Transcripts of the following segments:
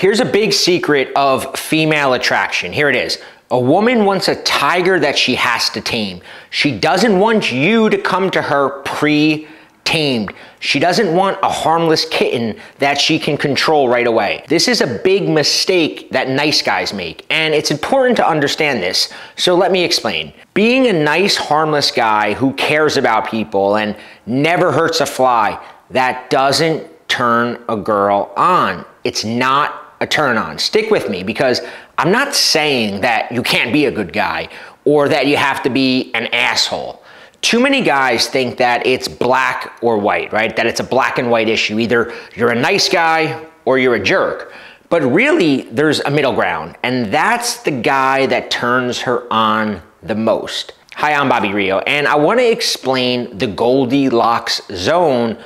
Here's a big secret of female attraction. Here it is. A woman wants a tiger that she has to tame. She doesn't want you to come to her pre-tamed. She doesn't want a harmless kitten that she can control right away. This is a big mistake that nice guys make, and it's important to understand this. So let me explain. Being a nice, harmless guy who cares about people and never hurts a fly, that doesn't turn a girl on. It's not a turn on. Stick with me, because I'm not saying that you can't be a good guy or that you have to be an asshole. Too many guys think that it's black or white, right? That it's a black and white issue. Either you're a nice guy or you're a jerk. But really, there's a middle ground, and that's the guy that turns her on the most. Hi, I'm Bobby Rio, and I want to explain the Goldilocks zone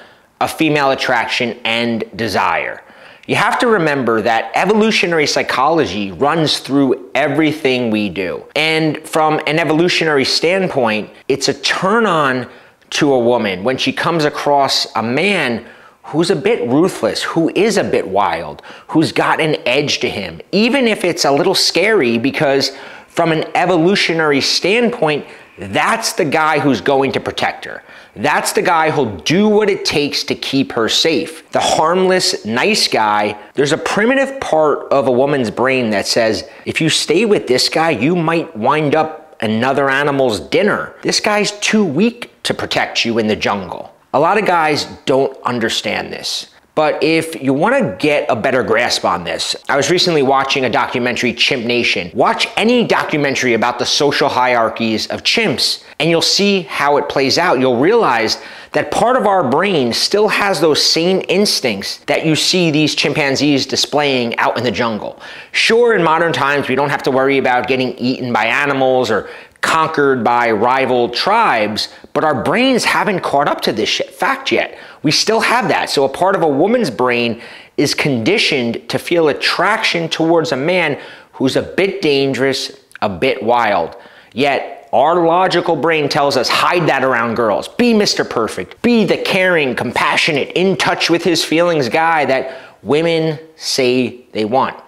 of female attraction and desire. You have to remember that evolutionary psychology runs through everything we do. And from an evolutionary standpoint, it's a turn on to a woman when she comes across a man who's a bit ruthless, who is a bit wild, who's got an edge to him, even if it's a little scary, because from an evolutionary standpoint, that's the guy who's going to protect her. That's the guy who'll do what it takes to keep her safe. The harmless, nice guy, there's a primitive part of a woman's brain that says, if you stay with this guy, you might wind up another animal's dinner. This guy's too weak to protect you in the jungle. A lot of guys don't understand this. But if you want to get a better grasp on this, I was recently watching a documentary, Chimp Nation. Watch any documentary about the social hierarchies of chimps, and you'll see how it plays out. You'll realize that part of our brain still has those same instincts that you see these chimpanzees displaying out in the jungle. Sure, in modern times, we don't have to worry about getting eaten by animals or conquered by rival tribes, but our brains haven't caught up to this fact yet. We still have that. So a part of a woman's brain is conditioned to feel attraction towards a man who's a bit dangerous, a bit wild. Yet our logical brain tells us, hide that around girls. Be Mr. Perfect. Be the caring, compassionate, in touch with his feelings guy that women say they want.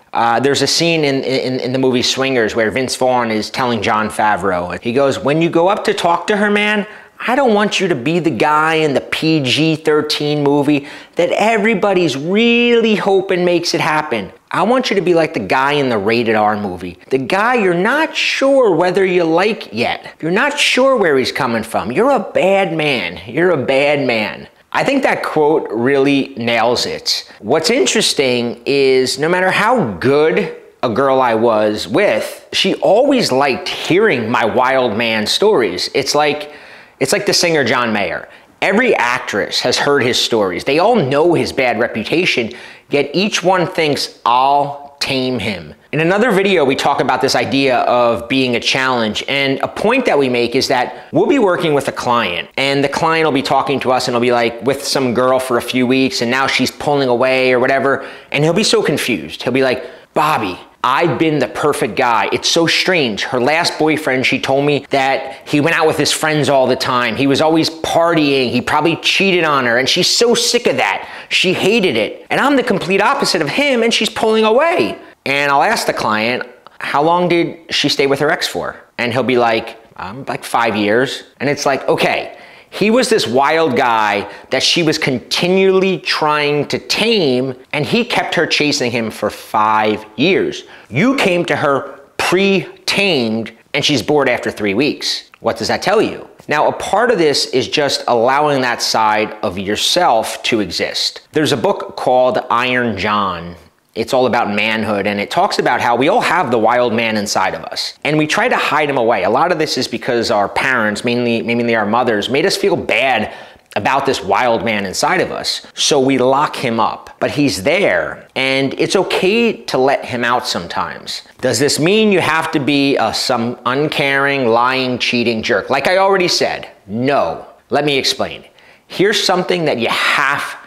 There's a scene in the movie Swingers where Vince Vaughn is telling Jon Favreau, he goes, when you go up to talk to her, man, I don't want you to be the guy in the PG-13 movie that everybody's really hoping makes it happen. I want you to be like the guy in the rated R movie. The guy you're not sure whether you like yet. You're not sure where he's coming from. You're a bad man. You're a bad man. I think that quote really nails it. What's interesting is no matter how good a girl I was with, she always liked hearing my wild man stories. It's like the singer John Mayer. Every actress has heard his stories. They all know his bad reputation, yet each one thinks, I'll tame him. In another video, we talk about this idea of being a challenge, and a point that we make is that we'll be working with a client, and the client will be talking to us, and he'll be like with some girl for a few weeks, and now she's pulling away or whatever, and he'll be so confused. He'll be like, Bobby, I've been the perfect guy. It's so strange. Her last boyfriend, she told me that he went out with his friends all the time. He was always partying. He probably cheated on her, and she's so sick of that. She hated it. And I'm the complete opposite of him, and she's pulling away. And I'll ask the client, how long did she stay with her ex for? And he'll be like 5 years. And it's like, okay, he was this wild guy that she was continually trying to tame, and he kept her chasing him for 5 years. You came to her pre-tamed, and she's bored after 3 weeks. What does that tell you? Now, a part of this is just allowing that side of yourself to exist. There's a book called Iron John. It's all about manhood, and it talks about how we all have the wild man inside of us, and we try to hide him away. A lot of this is because our parents, mainly our mothers, made us feel bad about this wild man inside of us. So we lock him up, but he's there, and it's okay to let him out sometimes. Does this mean you have to be some uncaring, lying, cheating jerk? Like I already said, no. Let me explain. Here's something that you have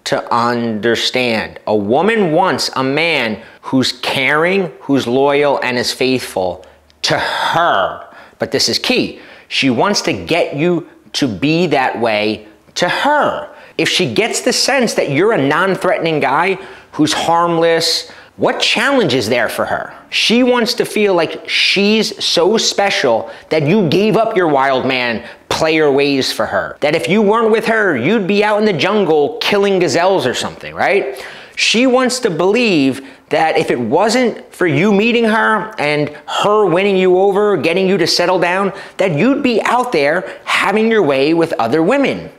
to understand. A woman wants a man who's caring, who's loyal, and is faithful to her. But this is key. She wants to get you to be that way to her. If she gets the sense that you're a non-threatening guy who's harmless, What challenge is there for her? She wants to feel like she's so special that you gave up your wild man player ways for her. That if you weren't with her, you'd be out in the jungle killing gazelles or something, right? She wants to believe that if it wasn't for you meeting her and her winning you over, getting you to settle down, that you'd be out there having your way with other women.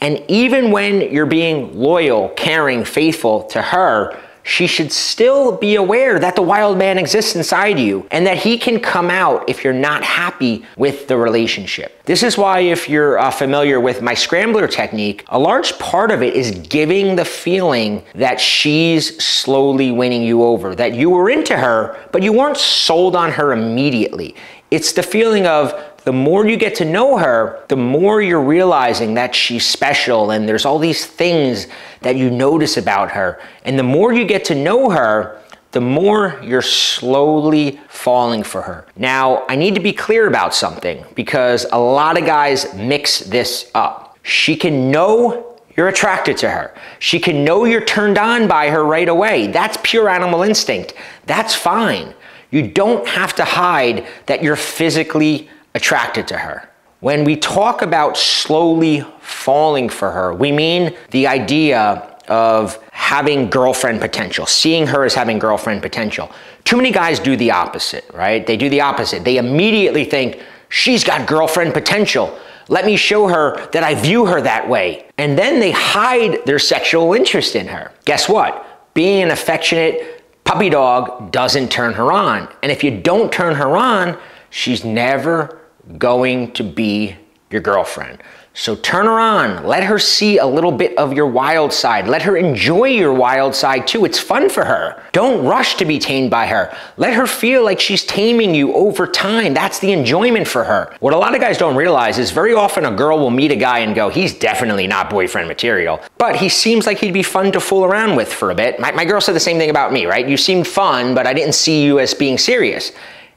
And even when you're being loyal, caring, faithful to her, she should still be aware that the wild man exists inside you and that he can come out if you're not happy with the relationship. This is why, if you're familiar with my scrambler technique, a large part of it is giving the feeling that she's slowly winning you over, that you were into her, but you weren't sold on her immediately. It's the feeling of the more you get to know her, the more you're realizing that she's special and there's all these things that you notice about her. And the more you get to know her, the more you're slowly falling for her. Now, I need to be clear about something because a lot of guys mix this up. She can know you're attracted to her. She can know you're turned on by her right away. That's pure animal instinct. That's fine. You don't have to hide that you're physically attracted to her. When we talk about slowly falling for her, we mean the idea of having girlfriend potential, seeing her as having girlfriend potential. Too many guys do the opposite, right? They do the opposite. They immediately think, she's got girlfriend potential. Let me show her that I view her that way. And then they hide their sexual interest in her. Guess what? Being an affectionate puppy dog doesn't turn her on. And if you don't turn her on, she's never going to be your girlfriend. So turn her on. Let her see a little bit of your wild side. Let her enjoy your wild side too. It's fun for her. Don't rush to be tamed by her. Let her feel like she's taming you over time. That's the enjoyment for her. What a lot of guys don't realize is very often a girl will meet a guy and go, he's definitely not boyfriend material, but he seems like he'd be fun to fool around with for a bit. My girl said the same thing about me, right? You seemed fun, but I didn't see you as being serious.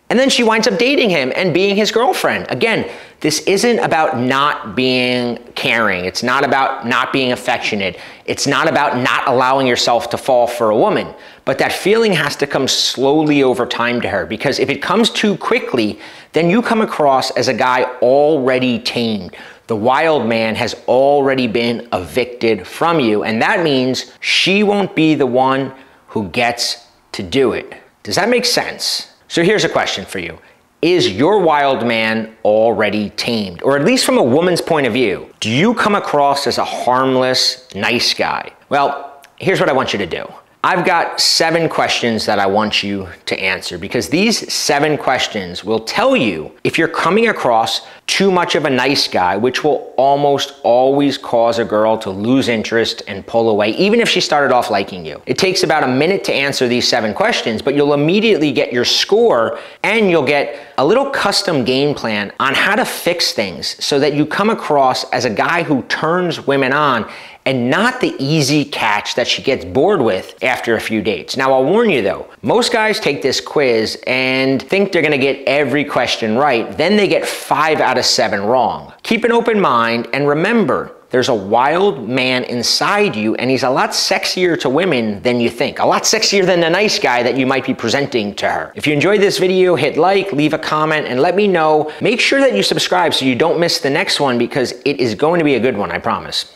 And then she winds up dating him and being his girlfriend. Again, this isn't about not being caring. It's not about not being affectionate. It's not about not allowing yourself to fall for a woman. But that feeling has to come slowly over time to her, because if it comes too quickly, then you come across as a guy already tamed. The wild man has already been evicted from you, and that means she won't be the one who gets to do it. Does that make sense? So here's a question for you. Is your wild man already tamed? Or at least from a woman's point of view, do you come across as a harmless, nice guy? Well, here's what I want you to do. I've got 7 questions that I want you to answer, because these 7 questions will tell you if you're coming across too much of a nice guy, which will almost always cause a girl to lose interest and pull away, even if she started off liking you. It takes about a minute to answer these 7 questions, but you'll immediately get your score and you'll get a little custom game plan on how to fix things so that you come across as a guy who turns women on and not the easy catch that she gets bored with after a few dates. Now, I'll warn you though, most guys take this quiz and think they're gonna get every question right, then they get 5 out of 7 wrong. Keep an open mind and remember, there's a wild man inside you and he's a lot sexier to women than you think. A lot sexier than the nice guy that you might be presenting to her. If you enjoyed this video, hit like, leave a comment, and let me know. Make sure that you subscribe so you don't miss the next one, because it is going to be a good one, I promise.